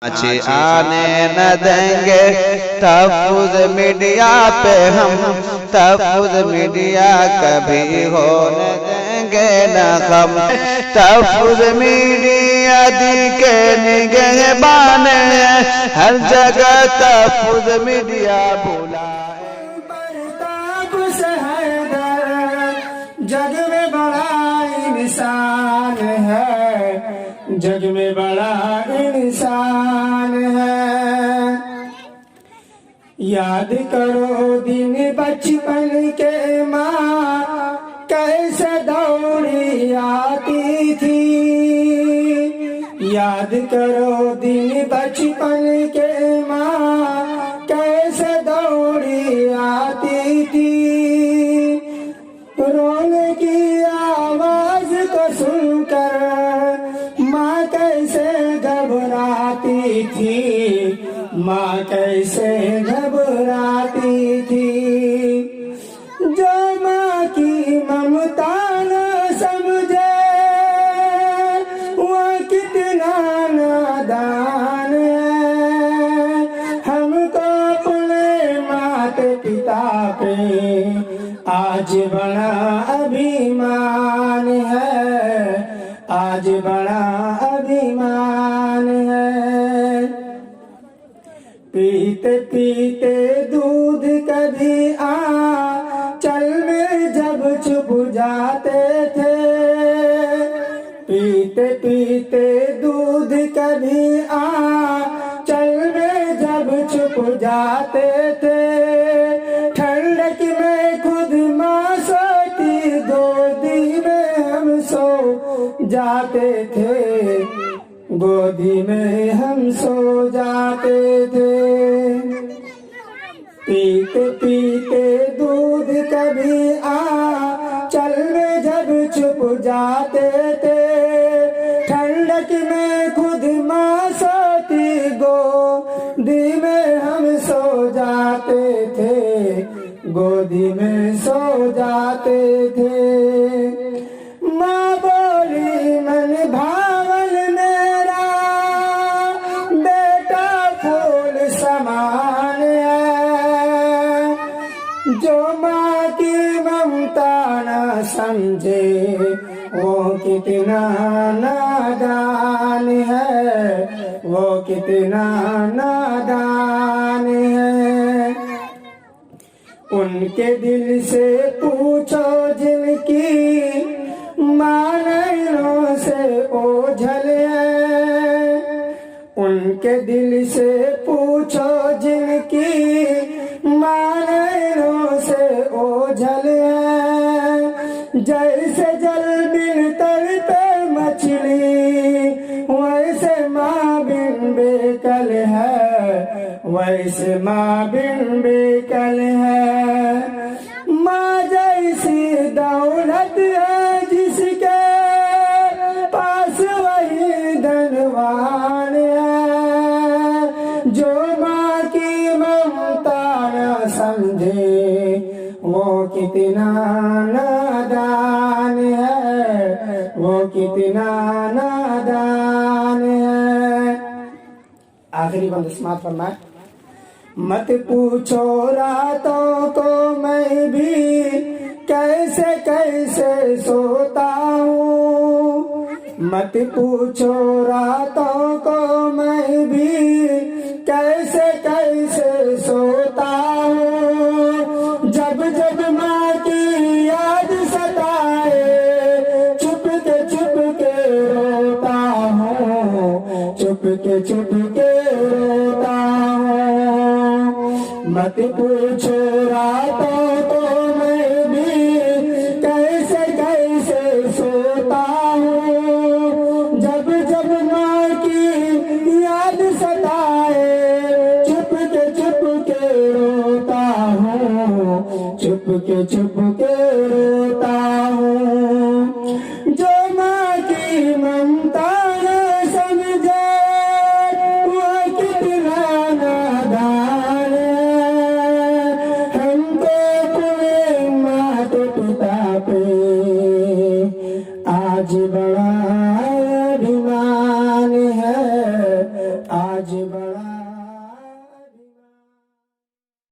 अच्छी आने न देंगे तहफ़्फ़ुज़ मीडिया पे हम, तहफ़्फ़ुज़ मीडिया कभी होने देंगे न हम। तहफ़्फ़ुज़ मीडिया दी के निगहबान है, हर जगह तहफ़्फ़ुज़ मीडिया बुलाए। जग में बड़ा इंसान है, जग में बड़ा इंसान है। याद करो दिन बचपन के माँ कैसे दौड़ी आती थी। याद करो दिन बचपन के माँ कैसे दौड़ी आती थी। रोने की आवाज को सुनकर माँ कैसे घबराती थी, माँ कैसे घबराती थी। जो माँ की ममता न समझे वो कितना नादान है। हमको अपने माता पिता पे आज बड़ा अभिमान है, आज बड़ा अभिमान है। पीते पीते दूध कभी आंचल में जब चुप जाते थे। पीते पीते दूध कभी आंचल में जब चुप जाते थे। ठंडक में खुद माँ सोती गोदी में हम सो जाते थे, गोदी में हम सो जाते थे। पीते पीते दूध कभी आंचल में जब चुप जाते थे। ठंडक में खुद माँ सोती गोदी में हम सो जाते थे, गोदी में सो जाते थे। माँ बोली मन भावन मेरा बेटा फूल समान है। जो माँ की ममता न समझे वो कितना नादान है, वो कितना नादान है। उनके दिल से पूछो जिनकी माँ नैनों से ओझल है। उनके दिल से पूछो जिनकी माँ नैनों से ओझल है। जैसे जल बिन तड़पे मछली वैसे माँ बिन बेकल है, वैसे माँ बिन बेकल है। माँ जैसी दौलत है जिसके पास वही धनवान है। जो माँ की ममता न समझे वो कितना नादान है, वो कितना नादान है। आखिरी बंद समाप्त फरमाए। मत पूछो रातों को मैं भी कैसे कैसे सोता हूँ। मत पूछो रातों को मैं भी कैसे कैसे सोता हूँ। जब जब माँ की याद सताए चुप के रोता हूँ, चुप के रोता हूँ। मत पूछो रातों को मैं भी कैसे कैसे सोता हूँ। जब जब माँ की याद सताए चुप के रोता हूँ, चुप के रोता हूँ। जो माँ की ममता न समझे वो कितना नादान है। हमको अपने माता पिता पे आज बड़ा अभिमान है, आज बड़ा